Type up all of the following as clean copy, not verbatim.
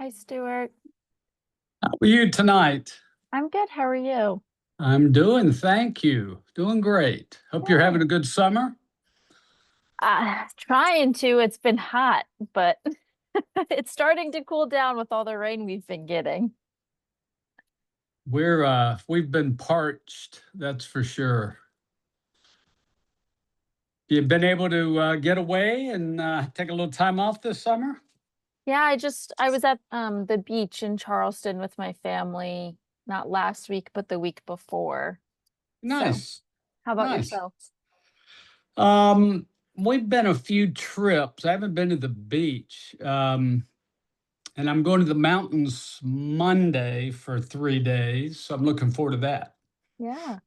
Hi, Stuart. How are you tonight? I'm good. How are you? I'm doing, thank you. Doing great. Hope you're having a good summer. Trying to. It's been hot, but it's starting to cool down with all the rain we've been getting. We've been parched, that's for sure. You've been able to get away and take a little time off this summer? Yeah, I was at the beach in Charleston with my family, not last week, but the week before. So, Nice, how about nice. yourself? We've been a few trips. I haven't been to the beach. And I'm going to the mountains Monday for 3 days, so I'm looking forward to that. Yeah,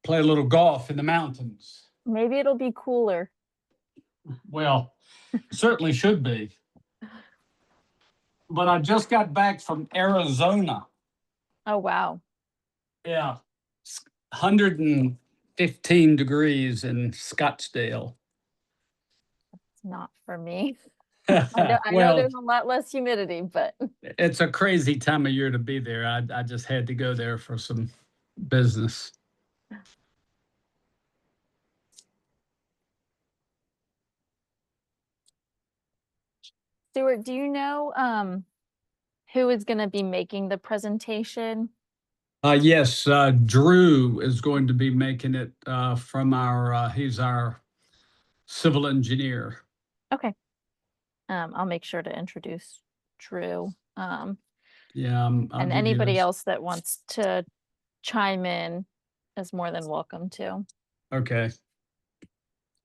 Play a little golf in the mountains. maybe it'll be cooler. Well, certainly should be. But I just got back from Arizona. Oh, wow. Yeah. It's 115 degrees in Scottsdale. It's not for me. I know Well, there's a lot less humidity, but it's a crazy time of year to be there. I just had to go there for some business. Stuart, do you know who is going to be making the presentation? Yes, Drew is going to be making it from he's our civil engineer. Okay. I'll make sure to introduce Drew. Yeah, I'll And give you anybody his. else that wants to chime in is more than welcome to. Okay.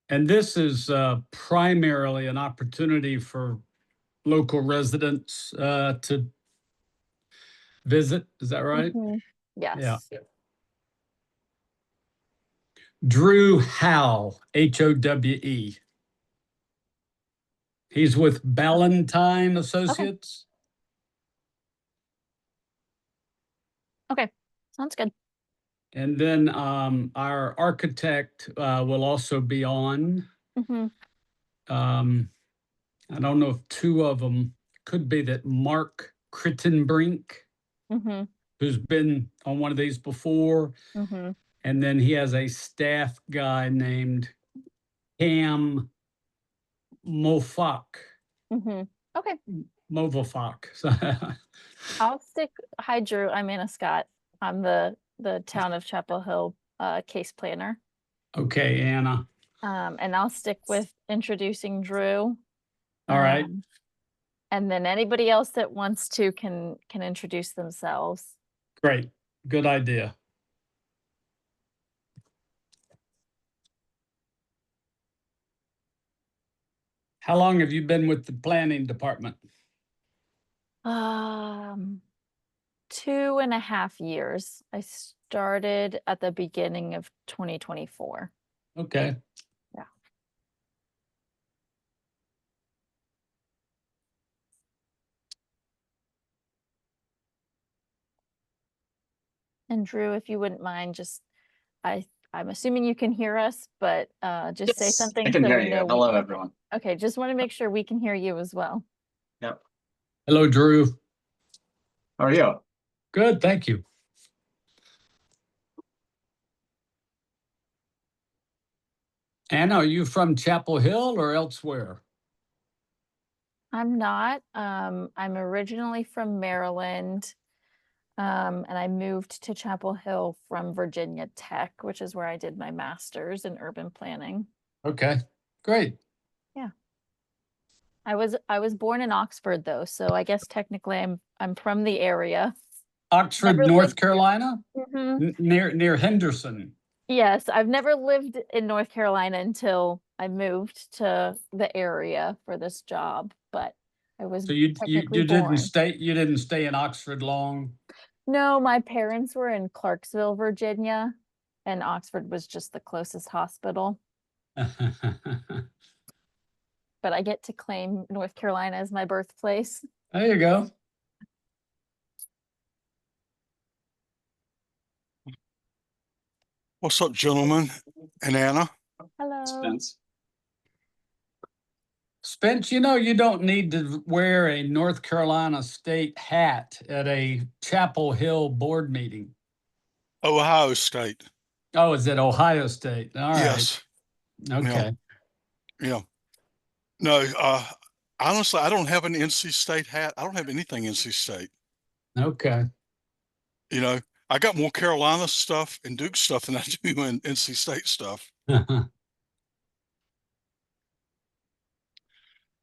And this is primarily an opportunity for local residents to visit. Is that right? Yeah. Yes. Drew Howe, Howe. He's with Ballantyne Okay. Associates. Okay. Sounds good. And then our architect will also be on. Hmm. I don't know if two of them could be that Mark Crittenbrink, Hmm. who's been on one of these before. Hmm. And then he has a staff guy named Cam Mofak. Hmm. Okay. Movafak. I'll stick. Hi, Drew. I'm Anna Scott. I'm the town of Chapel Hill case planner. Okay, Anna. And I'll stick with introducing Drew. All right. And then anybody else that wants to can introduce themselves. Great. Good idea. How long have you been with the planning department? 2.5 years. I started at the beginning of 2024. Okay. Yeah. And Drew, if you wouldn't mind, I'm assuming you can hear us, but just say something I can so hear we you. know. Hello, everyone. Okay, just want to make sure we can hear you as well. Yep. Hello, Drew. How are you? Good, thank you. Anna, are you from Chapel Hill or elsewhere? I'm not. I'm originally from Maryland, and I moved to Chapel Hill from Virginia Tech, which is where I did my master's in urban planning. Okay, great. Yeah. I was born in Oxford though, so I guess technically I'm from the area. Oxford, Never North lived. Carolina, Mhm. near Henderson. Yes, I've never lived in North Carolina until I moved to the area for this job, but I was So you technically born. you didn't stay in Oxford long? No, my parents were in Clarksville, Virginia, and Oxford was just the closest hospital. But I get to claim North Carolina as my birthplace. There you go. What's up, gentlemen, and Anna? Hello. Spence. Spence, you know, you don't need to wear a North Carolina State hat at a Chapel Hill board meeting. Ohio State. Oh, is it Ohio State? All right. Yes. Okay. Yeah. No, honestly, I don't have an NC State hat. I don't have anything NC State. Okay. You know, I got more Carolina stuff and Duke stuff than I do in NC State stuff.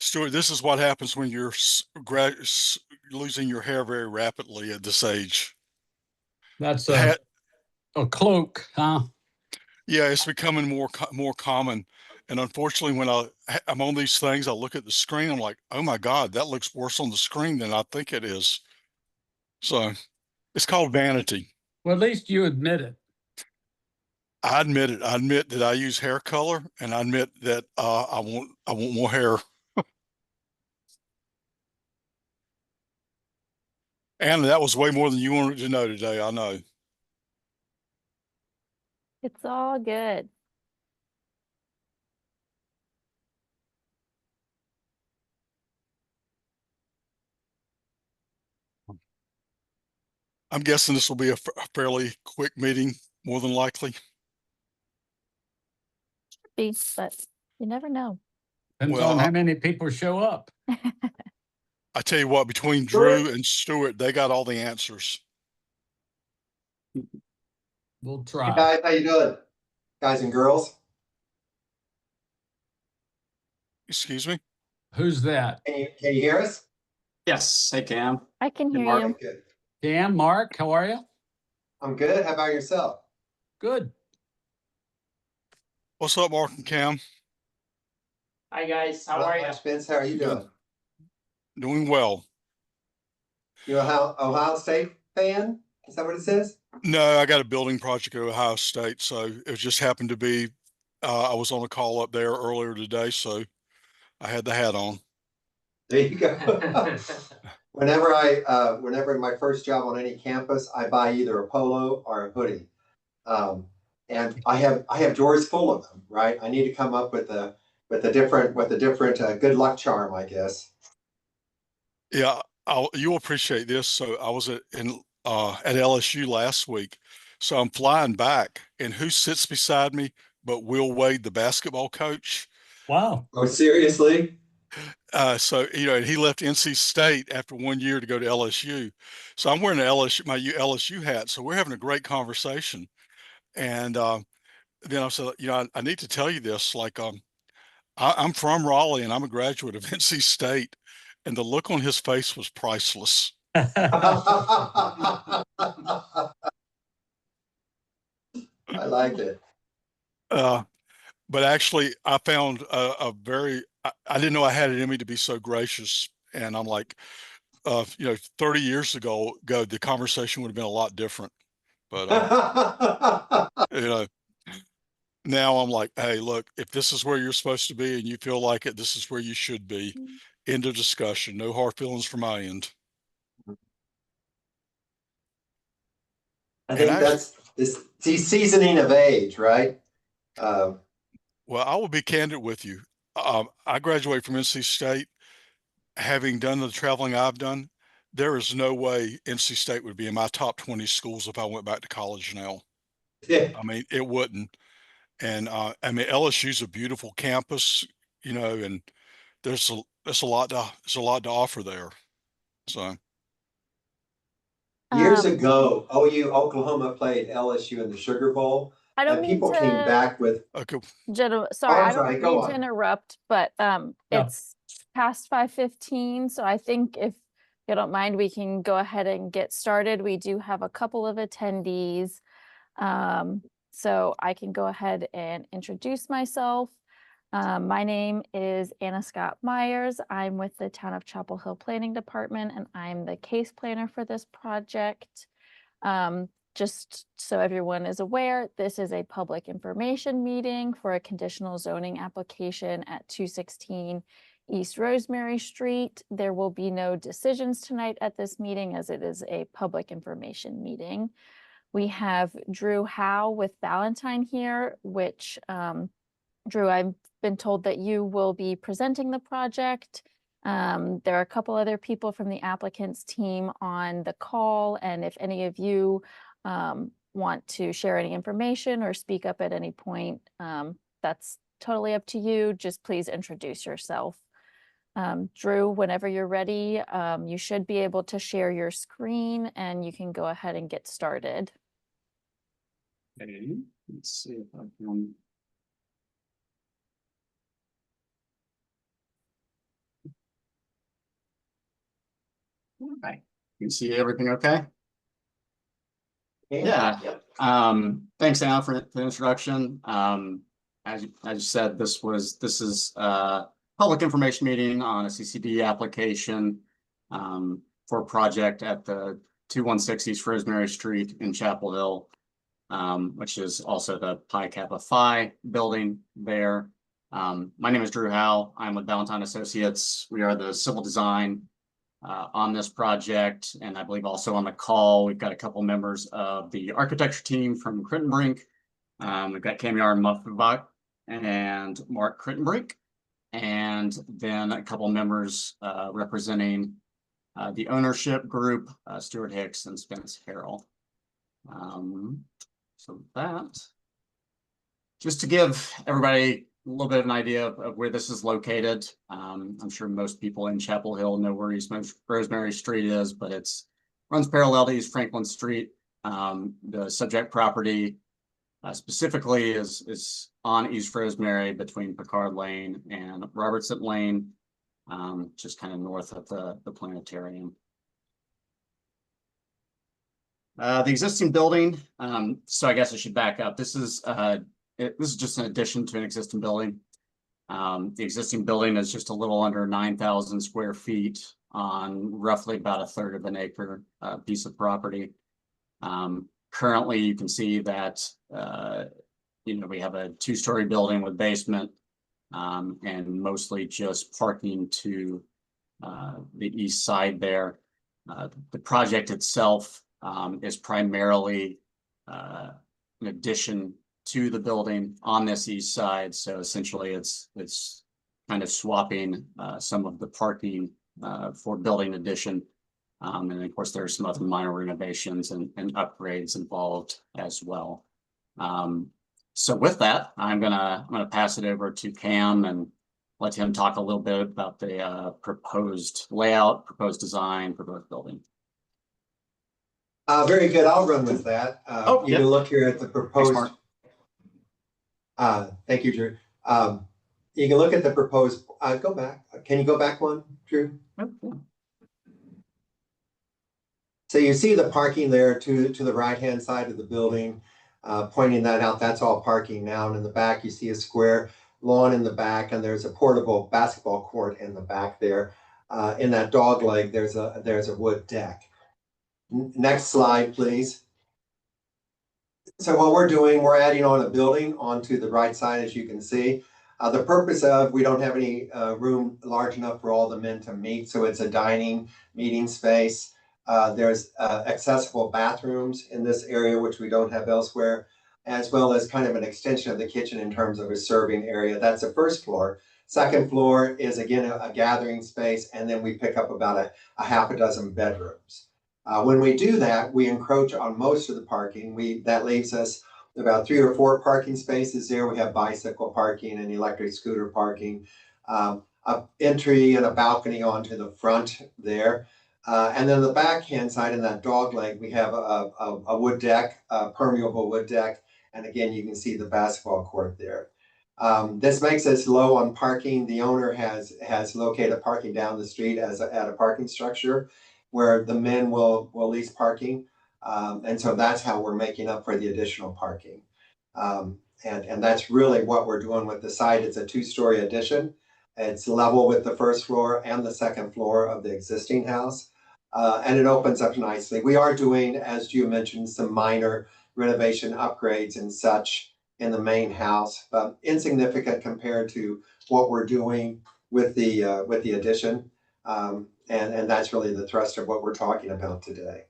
Stuart, this is what happens when you're losing your hair very rapidly at this age. That's The hat, a cloak, huh? yeah, it's becoming more common. And unfortunately, when I'm on these things, I look at the screen, I'm like, oh my God, that looks worse on the screen than I think it is. So it's called vanity. Well, at least you admit it. I admit it. I admit that I use hair color, and I admit that I want more hair. And that was way more than you wanted to know today. I know. It's all good. I'm guessing this will be a fairly quick meeting, more than likely. Be, but you never know. Depends Well, on how many people show up. I tell you what, between Drew and Stuart, they got all the answers. We'll Hey try. guys, how you doing? Guys and girls? Excuse me? Who's that? Can you hear us? Yes, hey Cam. I can hear Mark. you. Okay, good. Dan, Mark, how are you? I'm good. How about yourself? Good. What's up, Mark and Cam? Hi guys, how Not are you? much, Spence, how are you Good. doing? Doing well. You a Ohio State fan? Is that what it says? No, I got a building project at Ohio State, so it just happened to be I was on a call up there earlier today, so I had the hat on. There you go. Whenever my first job on any campus, I buy either a polo or a hoodie. And I have drawers full of them, right? I need to come up with a different good luck charm, I guess. Yeah, you'll appreciate this. So I was at LSU last week, so I'm flying back, and who sits beside me but Will Wade, the basketball coach? Wow. Oh, seriously? So and he left NC State after 1 year to go to LSU. So I'm wearing my LSU hat. So we're having a great conversation. And then I said, I need to tell you this. Like, I'm from Raleigh, and I'm a graduate of NC State, and the look on his face was priceless. I like it. But actually, I found I didn't know I had it in me to be so gracious. And I'm like, 30 years ago, the conversation would have been a lot different. But, now I'm like, hey, look, if this is where you're supposed to be and you feel like it, this is where you should be. End of discussion. No hard feelings from my end. I think that's this seasoning of age, right? Well, I will be candid with you. I graduated from NC State. Having done the traveling I've done, there is no way NC State would be in my top 20 schools if I went back to college now. Yeah. I mean, it wouldn't. And LSU's a beautiful campus, and there's a lot to offer there. So Years Um, ago, Oklahoma played LSU in the Sugar Bowl, I don't and mean people came to, back with, okay. sorry, I I'm sorry, don't go mean to on. interrupt, but Yeah. it's past 5:15, so I think if you don't mind, we can go ahead and get started. We do have a couple of attendees. So I can go ahead and introduce myself. My name is Anna Scott Myers. I'm with the Town of Chapel Hill Planning Department, and I'm the case planner for this project. Just so everyone is aware, this is a public information meeting for a conditional zoning application at 216 East Rosemary Street. There will be no decisions tonight at this meeting as it is a public information meeting. We have Drew Howe with Valentine here, which Drew, I've been told that you will be presenting the project. There are a couple other people from the applicant's team on the call, and if any of you want to share any information or speak up at any point, that's totally up to you. Just please introduce yourself. Drew, whenever you're ready, you should be able to share your screen and you can go ahead and get started. Okay, let's see if I can. Okay, you can see everything okay? Yeah. Thanks, Al, for the introduction. As you said, this is a public information meeting on a CCD application for a project at the 216 East Rosemary Street in Chapel Hill, which is also the Pi Kappa Phi building there. My name is Drew Howe. I'm with Valentine Associates. We are the civil design on this project, and I believe also on the call we've got a couple members of the architecture team from Crittenbrink. We've got Kamiar Muffbach and Mark Crittenbrink, and then a couple members representing the ownership group, Stuart Hicks and Spence Harrell. So that, just to give everybody a little bit of an idea of where this is located. I'm sure most people in Chapel Hill know where East Rosemary Street is, but it's runs parallel to East Franklin Street. The subject property specifically is on East Rosemary between Picard Lane and Robertson Lane, just kind of north of the planetarium. The existing building, so I guess I should back up. This is just an addition to an existing building. The existing building is just a little under 9,000 square feet on roughly about a third of an acre piece of property. Currently, you can see that we have a two-story building with basement and mostly just parking to the east side there. The project itself is primarily an addition to the building on this east side. So essentially it's kind of swapping some of the parking for building addition. And of course, there are some other minor renovations and upgrades involved as well. So with that, I'm gonna pass it over to Cam and let him talk a little bit about the proposed layout, proposed design, proposed building. Very good. I'll run with that. You can look here at the proposed. Thank you, Drew. You can look at the proposed. Go back. Can you go back one, Drew? Okay. So you see the parking there to the right-hand side of the building, pointing that out. That's all parking now. And in the back, you see a square lawn in the back, and there's a portable basketball court in the back there. In that dog leg, there's a wood deck. Next slide, please. So what we're doing, we're adding on a building onto the right side, as you can see. The purpose of, we don't have any room large enough for all the men to meet, so it's a dining meeting space. There's accessible bathrooms in this area, which we don't have elsewhere, as well as kind of an extension of the kitchen in terms of a serving area. That's the first floor. Second floor is again a gathering space, and then we pick up about a half a dozen bedrooms. When we do that, we encroach on most of the parking. That leaves us about 3 or 4 parking spaces there. We have bicycle parking and electric scooter parking, an entry and a balcony onto the front there. And then the backhand side in that dog leg, we have a wood deck, a permeable wood deck. And again, you can see the basketball court there. This makes us low on parking. The owner has located parking down the street at a parking structure where the men will lease parking. And so that's how we're making up for the additional parking. And that's really what we're doing with the site. It's a 2-story addition. It's level with the first floor and the second floor of the existing house. And it opens up nicely. We are doing, as you mentioned, some minor renovation upgrades and such in the main house, but insignificant compared to what we're doing with the addition. And that's really the thrust of what we're talking about today.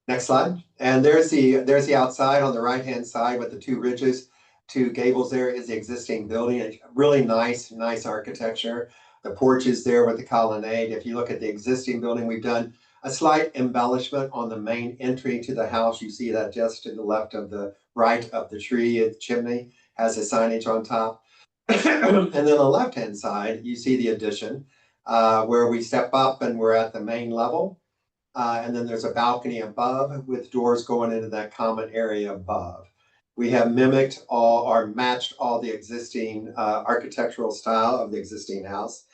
Next slide. And there's the outside on the right-hand side with the two ridges, two gables. There is the existing building. A really nice architecture. The porch is there with the colonnade. If you look at the existing building, we've done a slight embellishment on the main entry to the house. You see that just to the left of the right of the tree, the chimney has a signage on top. And then on the left-hand side, you see the addition where we step up and we're at the main level. And then there's a balcony above with doors going into that common area above. We have mimicked or matched all the existing architectural style of the existing house.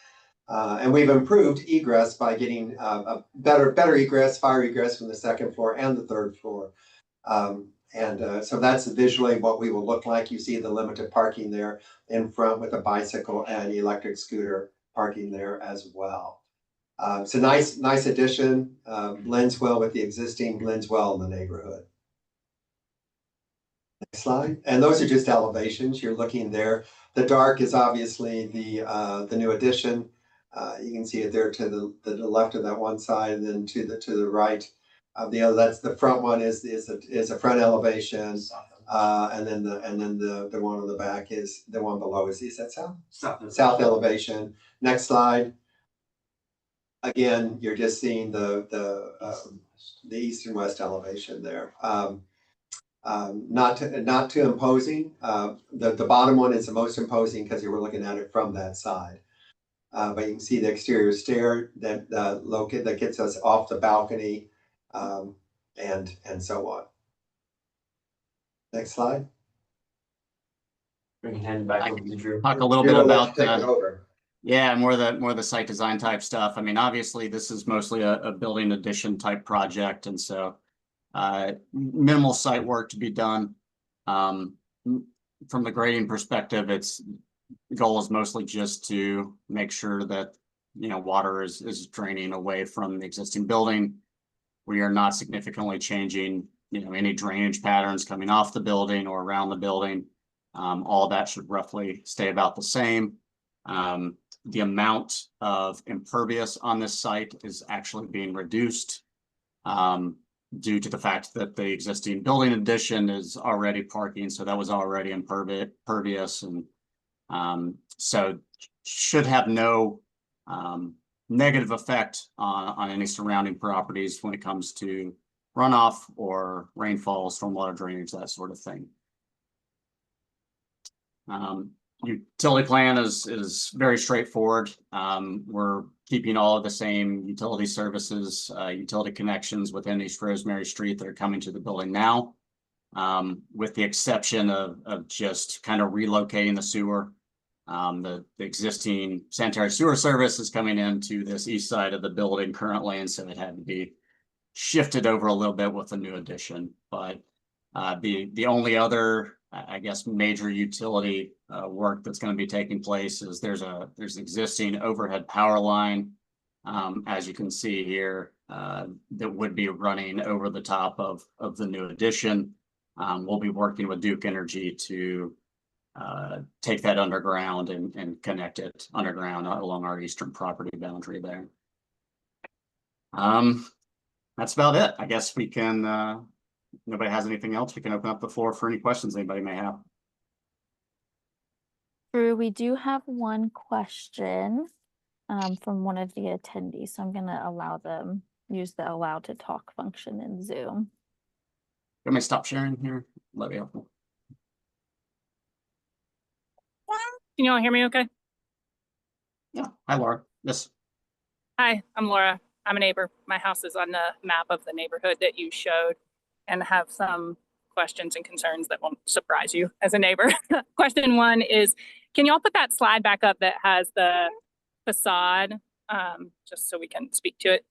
And we've improved egress by getting a better egress, fire egress from the second floor and the third floor. So that's visually what we will look like. You see the limited parking there in front with a bicycle and electric scooter parking there as well. It's a nice addition, blends well with the existing, blends well in the neighborhood. Next slide. And those are just elevations. You're looking there. The dark is obviously the new addition. You can see it there to the left of that one side, and then to the right of the other. That's the front one is a front elevation, and then the one on the back is the one below. Is that south elevation? Next slide. Again, you're just seeing the east and west elevation there. Not too imposing. The bottom one is the most imposing because you were looking at it from that side. But you can see the exterior stair that gets us off the balcony, and so on. Next slide. We can hand it back over to Drew. Talk a little bit about yeah, more of the site design type stuff. I mean, obviously, this is mostly a building addition type project, and so minimal site work to be done. From the grading perspective, the goal is mostly just to make sure that water is draining away from the existing building. We are not significantly changing any drainage patterns coming off the building or around the building. All that should roughly stay about the same. The amount of impervious on this site is actually being reduced due to the fact that the existing building addition is already parking, so that was already impervious, and so should have no negative effect on any surrounding properties when it comes to runoff or rainfall, stormwater drainage, that sort of thing. Utility plan is very straightforward. We're keeping all of the same utility services, utility connections within East Rosemary Street that are coming to the building now, with the exception of just kind of relocating the sewer. The existing sanitary sewer service is coming into this east side of the building currently, and so it had to be shifted over a little bit with the new addition. But the only other, I guess, major utility work that's going to be taking place is there's existing overhead power line, as you can see here, that would be running over the top of the new addition. We'll be working with Duke Energy to take that underground and connect it underground along our eastern property boundary there. That's about it. I guess we can. Nobody has anything else, we can open up the floor for any questions anybody may have. Drew, we do have one question from one of the attendees, so I'm going to allow them use the allow to talk function in Zoom. Let me stop sharing here. Let me help. Can you all hear me okay? Yeah. Hi, Laura. Yes. Hi, I'm Laura. I'm a neighbor. My house is on the map of the neighborhood that you showed, and have some questions and concerns that won't surprise you as a neighbor. Question one is, can you all put that slide back up that has the facade, just so we can speak to it?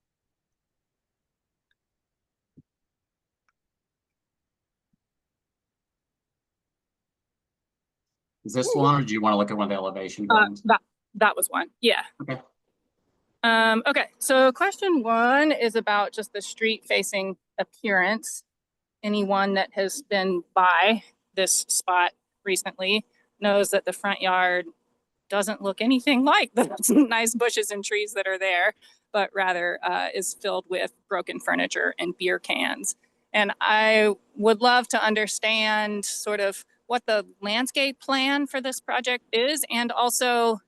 Is this one, or do you want to look at one of the elevation drawings? That was one. Yeah. Okay. Okay. So question one is about just the street facing appearance. Anyone that has been by this spot recently knows that the front yard doesn't look anything like the nice bushes and trees that are there. but rather is filled with broken furniture and beer cans. And I would love to understand sort of what the landscape plan for this project is. And also,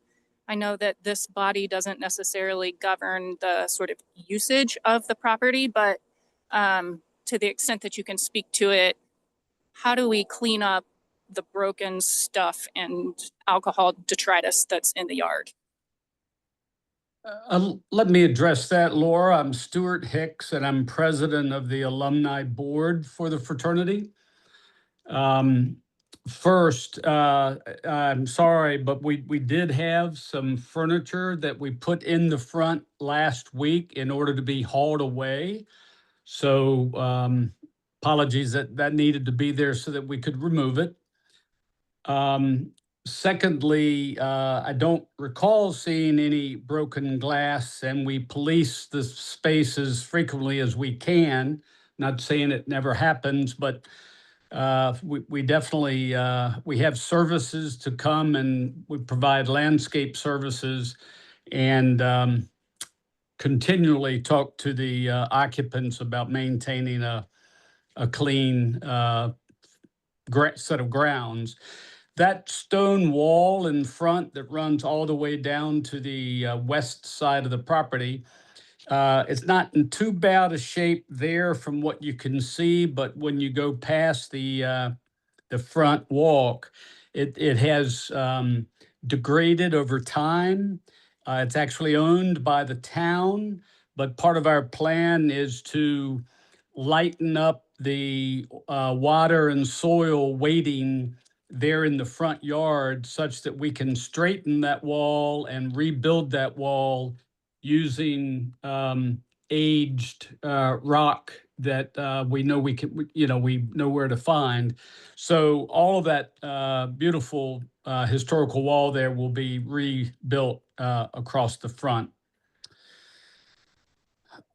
I know that this body doesn't necessarily govern the sort of usage of the property, but to the extent that you can speak to it, how do we clean up the broken stuff and alcohol detritus that's in the yard? Let me address that, Laura. I'm Stuart Hicks, and I'm president of the alumni board for the fraternity. First, I'm sorry, but we did have some furniture that we put in the front last week in order to be hauled away. So apologies that needed to be there so that we could remove it. Secondly, I don't recall seeing any broken glass, and we police the space as frequently as we can. Not saying it never happens, but we definitely we have services to come, and we provide landscape services, and continually talk to the occupants about maintaining a clean set of grounds. That stone wall in front that runs all the way down to the west side of the property, it's not in too bad a shape there from what you can see, but when you go past the front walk, it has degraded over time. It's actually owned by the town, but part of our plan is to lighten up the water and soil weighting there in the front yard such that we can straighten that wall and rebuild that wall using aged rock that we know we know where to find. So all of that beautiful historical wall there will be rebuilt across the front.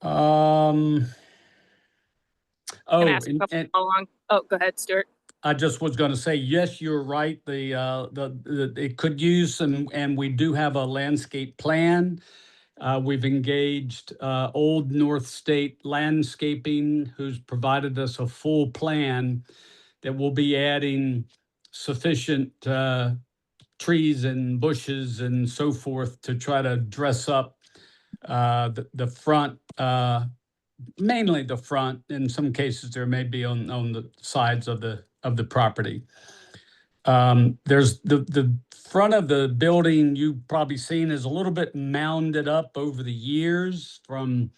Can I ask a couple along? Oh, go ahead, Stuart. I just was going to say, yes, you're right. It could use some, and we do have a landscape plan. We've engaged Old North State Landscaping, who's provided us a full plan that will be adding sufficient trees and bushes and so forth to try to dress up the front, mainly the front. In some cases, there may be on the sides of the property. There's the front of the building you've probably seen is a little bit mounded up over the years from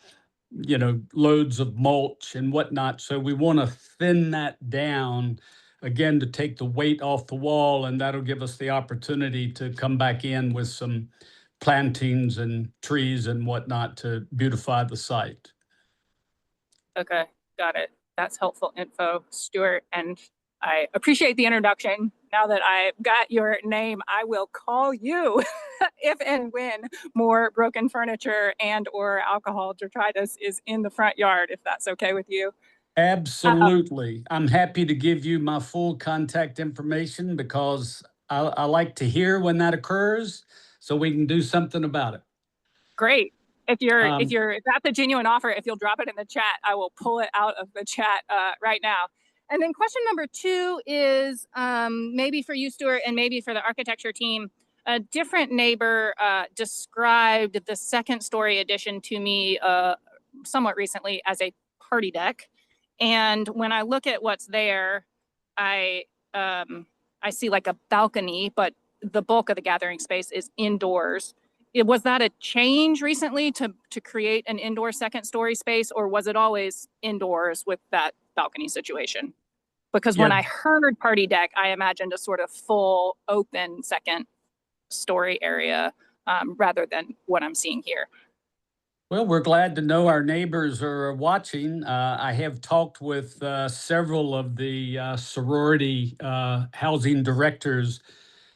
loads of mulch and whatnot. So we want to thin that down again to take the weight off the wall, and that'll give us the opportunity to come back in with some plantings and trees and whatnot to beautify the site. Okay, got it. That's helpful info, Stuart. And I appreciate the introduction. Now that I've got your name, I will call you if and when more broken furniture and or alcohol detritus is in the front yard, if that's okay with you. Absolutely. I'm happy to give you my full contact information because I like to hear when that occurs so we can do something about it. Great. If that's a genuine offer, if you'll drop it in the chat, I will pull it out of the chat right now. And then question number 2 is maybe for you, Stuart, and maybe for the architecture team. A different neighbor described the second story addition to me somewhat recently as a party deck. And when I look at what's there, I see like a balcony, but the bulk of the gathering space is indoors. Was that a change recently to create an indoor second story space, or was it always indoors with that balcony situation? Because when I heard party deck, I imagined a sort of full open second story area rather than what I'm seeing here. Well, we're glad to know our neighbors are watching. I have talked with several of the sorority housing directors,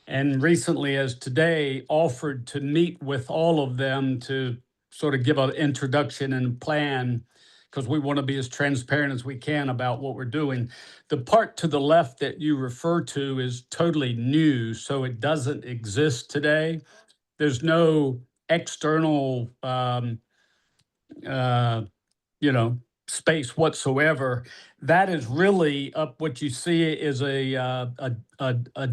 and recently as today offered to meet with all of them to sort of give an introduction and plan, because we want to be as transparent as we can about what we're doing. The part to the left that you refer to is totally new, so it doesn't exist today. There's no external uh, you know, space whatsoever. That is really up. What you see is a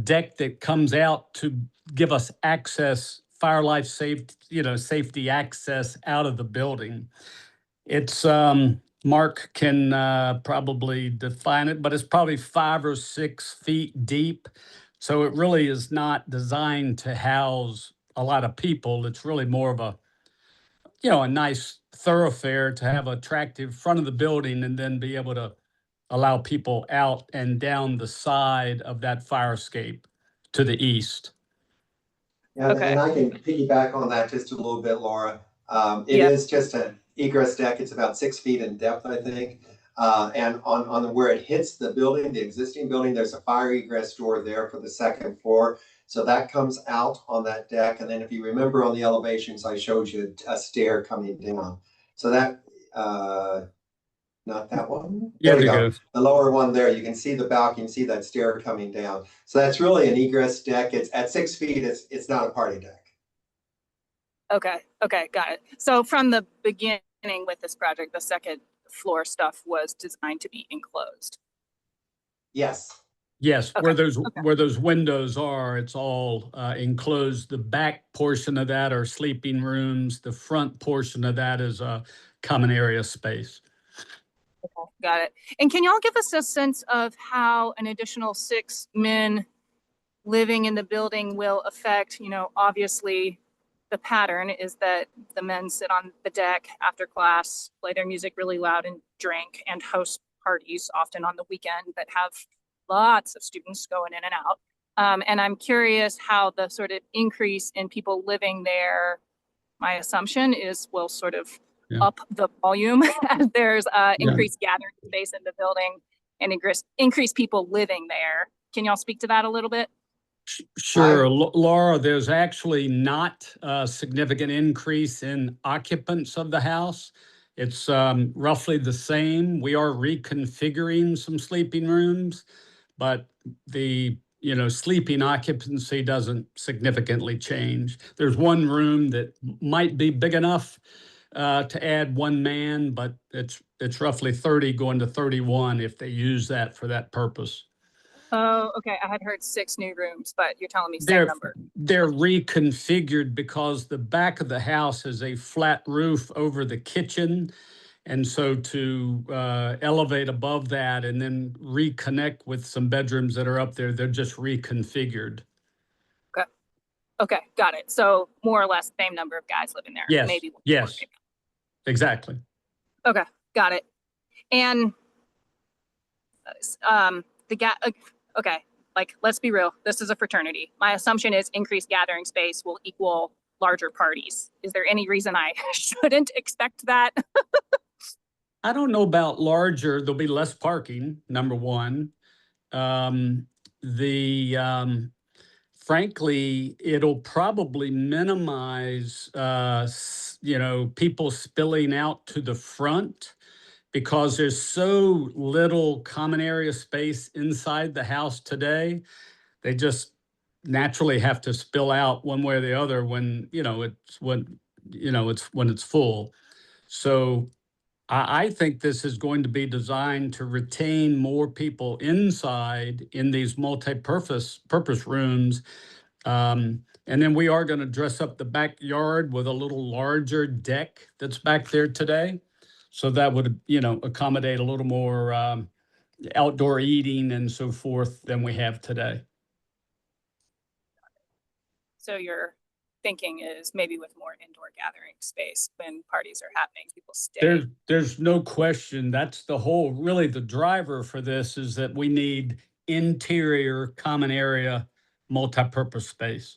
deck that comes out to give us access, fire life safety, safety access out of the building. It's Mark can probably define it, but it's probably 5 or 6 feet deep. So it really is not designed to house a lot of people. It's really more of a nice thoroughfare to have attractive front of the building and then be able to allow people out and down the side of that fire escape to the east. Yeah, Okay. and I can piggyback on that just a little bit, Laura. It Yeah. is just an egress deck. It's about 6 feet in depth, I think. And where it hits the building, the existing building, there's a fire egress door there for the second floor. So that comes out on that deck. And then if you remember on the elevations, I showed you a stair coming down. So that, not that one. Yeah, There you there go. goes. The lower one there, you can see the balcony, you can see that stair coming down. So that's really an egress deck. It's at 6 feet. It's not a party deck. Okay. Okay. Got it. So from the beginning with this project, the second floor stuff was designed to be enclosed. Yes. Yes, Okay, where those windows are, it's all enclosed. The back portion of that are sleeping rooms. The front portion of that is a common area space. Okay, got it. And can y'all give us a sense of how an additional 6 men living in the building will affect, obviously the pattern is that the men sit on the deck after class, play their music really loud and drink, and host parties often on the weekend that have lots of students going in and out. And I'm curious how the sort of increase in people living there, my assumption is will sort of up the volume as there's increased gathering space in the building and increase people living there. Can y'all speak to that a little bit? Sure, Laura, there's actually not a significant increase in occupants of the house. It's roughly the same. We are reconfiguring some sleeping rooms, but the sleeping occupancy doesn't significantly change. There's one room that might be big enough to add 1 man, but it's roughly 30 going to 31 if they use that for that purpose. Oh, okay. I had heard 6 new rooms, but you're telling me same number. They're reconfigured because the back of the house has a flat roof over the kitchen. And so to elevate above that and then reconnect with some bedrooms that are up there, they're just reconfigured. Okay. Okay, got it. So more or less same number of guys living there. Yes. Maybe. Yes. Exactly. Okay, got it. And okay, like let's be real. This is a fraternity. My assumption is increased gathering space will equal larger parties. Is there any reason I shouldn't expect that? I don't know about larger. There'll be less parking, number one. Frankly, it'll probably minimize, people spilling out to the front because there's so little common area space inside the house today. They just naturally have to spill out one way or the other when it's full. So I think this is going to be designed to retain more people inside in these multi-purpose rooms. And then we are going to dress up the backyard with a little larger deck that's back there today. So that would, accommodate a little more outdoor eating and so forth than we have today. So your thinking is maybe with more indoor gathering space when parties are happening, people stay. There's no question. That's really the driver for this is that we need interior common area multi-purpose space.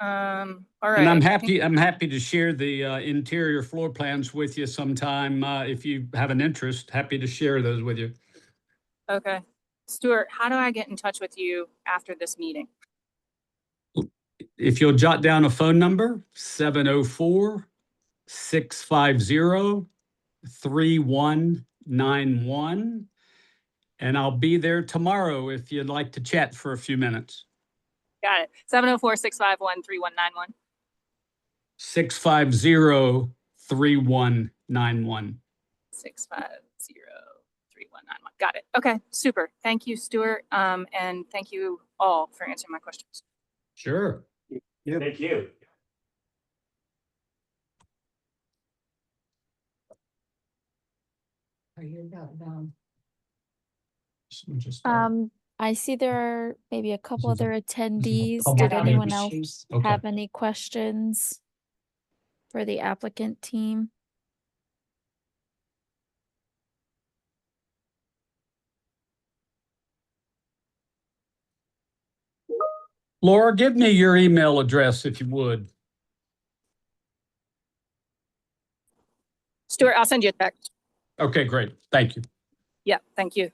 All right. And I'm happy to share the interior floor plans with you sometime. If you have an interest, happy to share those with you. Okay. Stuart, how do I get in touch with you after this meeting? If you'll jot down a phone number, 704-650-3191. And I'll be there tomorrow if you'd like to chat for a few minutes. Got it. 704-651-3191. 650-3191. 650-3191. Got it. Okay, super. Thank you, Stuart. And thank you all for answering my questions. Sure. Thank you. I see there are maybe a couple This is a- other attendees. public Did anyone meeting. else Okay. have any questions for the applicant team? Laura, give me your email address if you would. Stuart, I'll send you a text. Okay, great. Thank you. Yeah, thank you.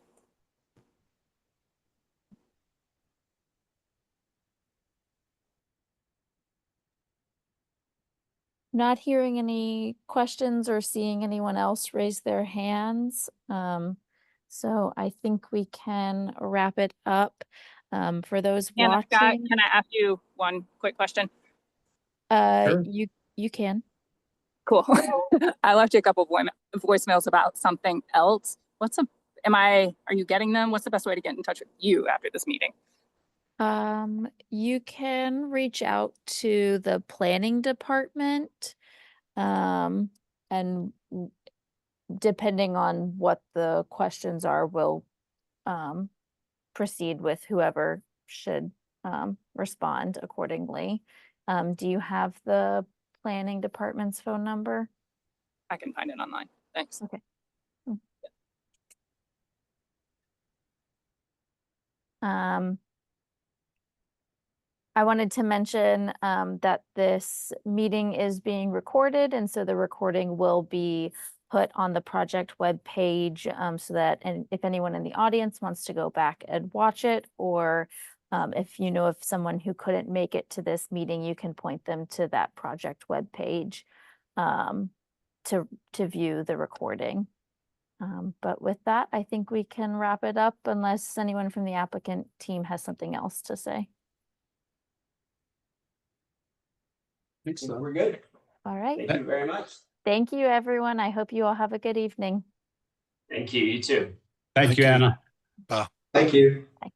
Not hearing any questions or seeing anyone else raise their hands. So I think we can wrap it up. For those Anna, watching, can I ask you one quick question? Sure. you can. Cool. I left you a couple of voicemails about something else. Are you getting them? What's the best way to get in touch with you after this meeting? You can reach out to the planning department. And depending on what the questions are, we'll proceed with whoever should respond accordingly. Do you have the planning department's phone number? I can find it online. Thanks. Okay. I wanted to mention that this meeting is being recorded, and so the recording will be put on the project webpage so that if anyone in the audience wants to go back and watch it, or if you know of someone who couldn't make it to this meeting, you can point them to that project webpage to view the recording. But with that, I think we can wrap it up unless anyone from the applicant team has something else to say. We're good. All right. Thank you very much. Thank you, everyone. I hope you all have a good evening. Thank you. You too. Thank you, Anna. Bye. Thank you. Bye.